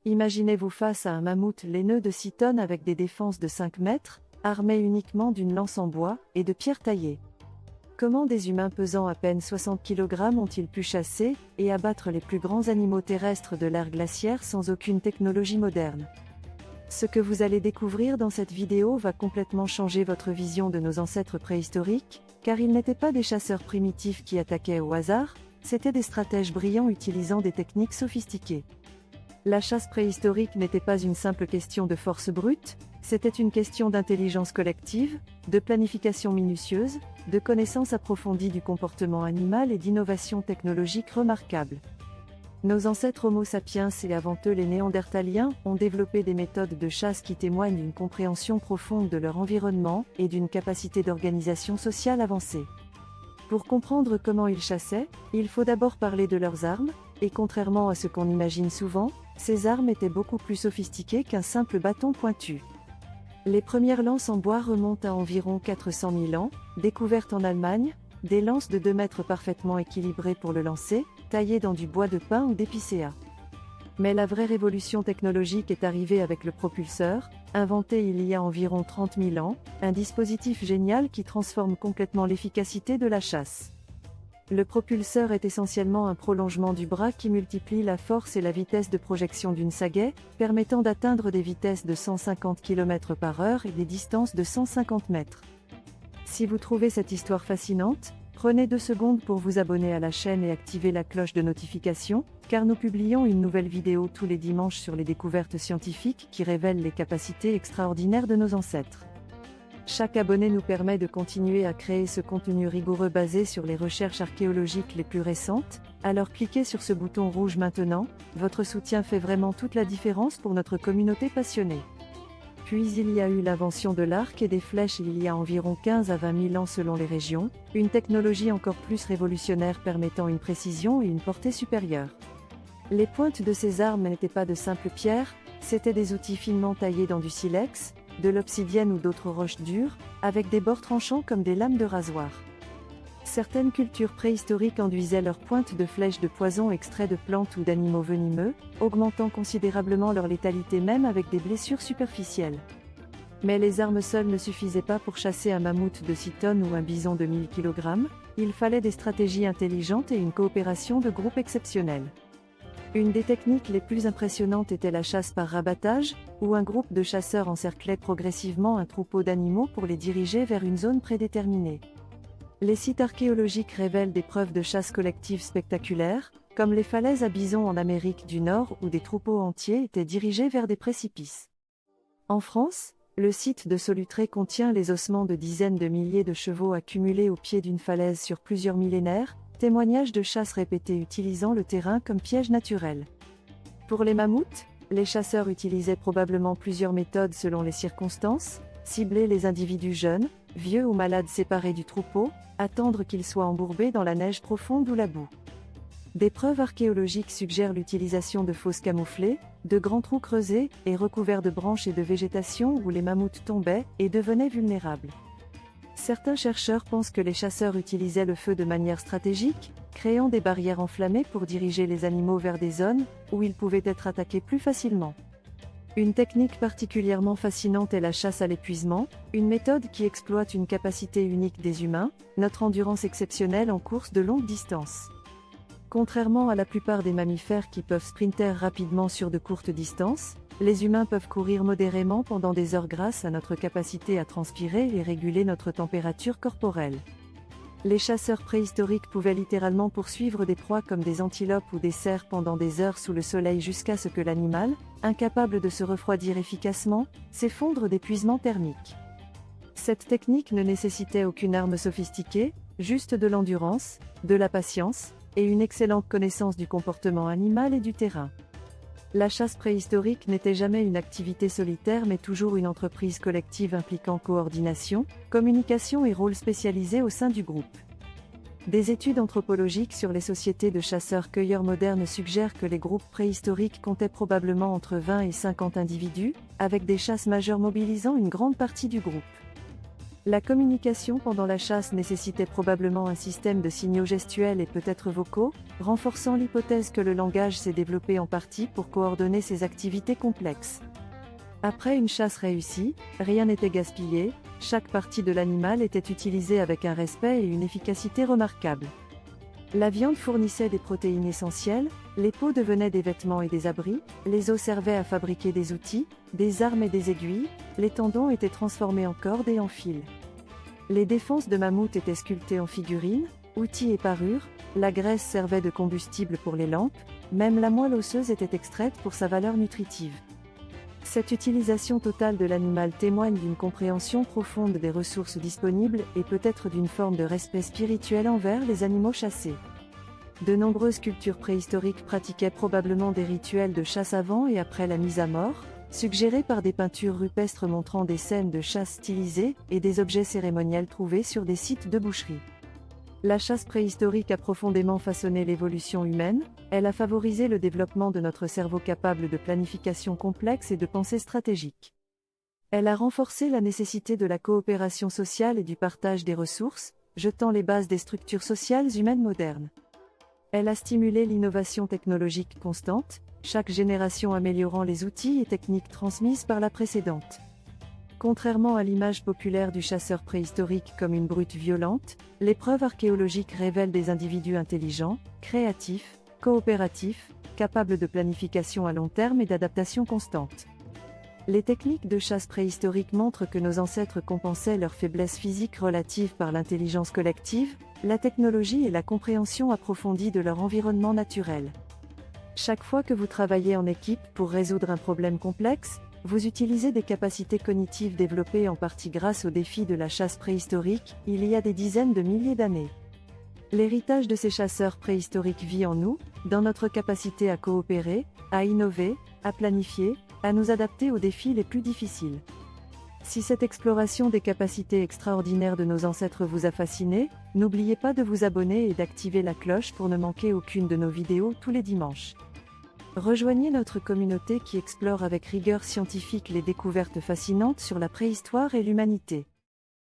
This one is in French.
Imaginez-vous face à un mammouth laineux de 6 tonnes avec des défenses de 5 mètres, armé uniquement d'une lance en bois et de pierres taillées. Comment des humains pesant à peine 60 kg ont-ils pu chasser et abattre les plus grands animaux terrestres de l'ère glaciaire sans aucune technologie moderne? Ce que vous allez découvrir dans cette vidéo va complètement changer votre vision de nos ancêtres préhistoriques, car ils n'étaient pas des chasseurs primitifs qui attaquaient au hasard, c'étaient des stratèges brillants utilisant des techniques sophistiquées. La chasse préhistorique n'était pas une simple question de force brute, c'était une question d'intelligence collective, de planification minutieuse, de connaissance approfondie du comportement animal et d'innovation technologique remarquables. Nos ancêtres Homo sapiens et avant eux les Néandertaliens ont développé des méthodes de chasse qui témoignent d'une compréhension profonde de leur environnement et d'une capacité d'organisation sociale avancée. Pour comprendre comment ils chassaient, il faut d'abord parler de leurs armes, et contrairement à ce qu'on imagine souvent, ces armes étaient beaucoup plus sophistiquées qu'un simple bâton pointu. Les premières lances en bois remontent à environ 400 000 ans, découvertes en Allemagne, des lances de 2 mètres parfaitement équilibrées pour le lancer, taillées dans du bois de pin ou d'épicéa. Mais la vraie révolution technologique est arrivée avec le propulseur, inventé il y a environ 30 000 ans, un dispositif génial qui transforme complètement l'efficacité de la chasse. Le propulseur est essentiellement un prolongement du bras qui multiplie la force et la vitesse de projection d'une sagaie, permettant d'atteindre des vitesses de 150 km/h et des distances de 150 mètres. Si vous trouvez cette histoire fascinante, prenez 2 secondes pour vous abonner à la chaîne et activer la cloche de notification, car nous publions une nouvelle vidéo tous les dimanches sur les découvertes scientifiques qui révèlent les capacités extraordinaires de nos ancêtres. Chaque abonné nous permet de continuer à créer ce contenu rigoureux basé sur les recherches archéologiques les plus récentes, alors cliquez sur ce bouton rouge maintenant, votre soutien fait vraiment toute la différence pour notre communauté passionnée. Puis il y a eu l'invention de l'arc et des flèches il y a environ 15 à 20 000 ans selon les régions, une technologie encore plus révolutionnaire permettant une précision et une portée supérieure. Les pointes de ces armes n'étaient pas de simples pierres, c'étaient des outils finement taillés dans du silex, de l'obsidienne ou d'autres roches dures, avec des bords tranchants comme des lames de rasoir. Certaines cultures préhistoriques enduisaient leurs pointes de flèches de poison extraits de plantes ou d'animaux venimeux, augmentant considérablement leur létalité même avec des blessures superficielles. Mais les armes seules ne suffisaient pas pour chasser un mammouth de 6 tonnes ou un bison de 1000 kg, il fallait des stratégies intelligentes et une coopération de groupe exceptionnelle. Une des techniques les plus impressionnantes était la chasse par rabattage, où un groupe de chasseurs encerclait progressivement un troupeau d'animaux pour les diriger vers une zone prédéterminée. Les sites archéologiques révèlent des preuves de chasse collective spectaculaires, comme les falaises à bisons en Amérique du Nord où des troupeaux entiers étaient dirigés vers des précipices. En France, le site de Solutré contient les ossements de dizaines de milliers de chevaux accumulés au pied d'une falaise sur plusieurs millénaires, témoignage de chasse répétée utilisant le terrain comme piège naturel. Pour les mammouths, les chasseurs utilisaient probablement plusieurs méthodes selon les circonstances, cibler les individus jeunes, vieux ou malades séparés du troupeau, attendre qu'ils soient embourbés dans la neige profonde ou la boue. Des preuves archéologiques suggèrent l'utilisation de fosses camouflées, de grands trous creusés et recouverts de branches et de végétation où les mammouths tombaient et devenaient vulnérables. Certains chercheurs pensent que les chasseurs utilisaient le feu de manière stratégique, créant des barrières enflammées pour diriger les animaux vers des zones où ils pouvaient être attaqués plus facilement. Une technique particulièrement fascinante est la chasse à l'épuisement, une méthode qui exploite une capacité unique des humains, notre endurance exceptionnelle en course de longue distance. Contrairement à la plupart des mammifères qui peuvent sprinter rapidement sur de courtes distances, les humains peuvent courir modérément pendant des heures grâce à notre capacité à transpirer et réguler notre température corporelle. Les chasseurs préhistoriques pouvaient littéralement poursuivre des proies comme des antilopes ou des cerfs pendant des heures sous le soleil jusqu'à ce que l'animal, incapable de se refroidir efficacement, s'effondre d'épuisement thermique. Cette technique ne nécessitait aucune arme sophistiquée, juste de l'endurance, de la patience, et une excellente connaissance du comportement animal et du terrain. La chasse préhistorique n'était jamais une activité solitaire mais toujours une entreprise collective impliquant coordination, communication et rôles spécialisés au sein du groupe. Des études anthropologiques sur les sociétés de chasseurs-cueilleurs modernes suggèrent que les groupes préhistoriques comptaient probablement entre 20 et 50 individus, avec des chasses majeures mobilisant une grande partie du groupe. La communication pendant la chasse nécessitait probablement un système de signaux gestuels et peut-être vocaux, renforçant l'hypothèse que le langage s'est développé en partie pour coordonner ces activités complexes. Après une chasse réussie, rien n'était gaspillé, chaque partie de l'animal était utilisée avec un respect et une efficacité remarquables. La viande fournissait des protéines essentielles, les peaux devenaient des vêtements et des abris, les os servaient à fabriquer des outils, des armes et des aiguilles, les tendons étaient transformés en cordes et en fils. Les défenses de mammouth étaient sculptées en figurines, outils et parures, la graisse servait de combustible pour les lampes, même la moelle osseuse était extraite pour sa valeur nutritive. Cette utilisation totale de l'animal témoigne d'une compréhension profonde des ressources disponibles et peut-être d'une forme de respect spirituel envers les animaux chassés. De nombreuses cultures préhistoriques pratiquaient probablement des rituels de chasse avant et après la mise à mort, suggérés par des peintures rupestres montrant des scènes de chasse stylisées et des objets cérémoniels trouvés sur des sites de boucherie. La chasse préhistorique a profondément façonné l'évolution humaine, elle a favorisé le développement de notre cerveau capable de planification complexe et de pensée stratégique. Elle a renforcé la nécessité de la coopération sociale et du partage des ressources, jetant les bases des structures sociales humaines modernes. Elle a stimulé l'innovation technologique constante, chaque génération améliorant les outils et techniques transmises par la précédente. Contrairement à l'image populaire du chasseur préhistorique comme une brute violente, les preuves archéologiques révèlent des individus intelligents, créatifs, coopératifs, capables de planification à long terme et d'adaptation constante. Les techniques de chasse préhistorique montrent que nos ancêtres compensaient leurs faiblesses physiques relatives par l'intelligence collective, la technologie et la compréhension approfondie de leur environnement naturel. Chaque fois que vous travaillez en équipe pour résoudre un problème complexe, vous utilisez des capacités cognitives développées en partie grâce aux défis de la chasse préhistorique, il y a des dizaines de milliers d'années. L'héritage de ces chasseurs préhistoriques vit en nous, dans notre capacité à coopérer, à innover, à planifier, à nous adapter aux défis les plus difficiles. Si cette exploration des capacités extraordinaires de nos ancêtres vous a fasciné, n'oubliez pas de vous abonner et d'activer la cloche pour ne manquer aucune de nos vidéos tous les dimanches. Rejoignez notre communauté qui explore avec rigueur scientifique les découvertes fascinantes sur la préhistoire et l'humanité.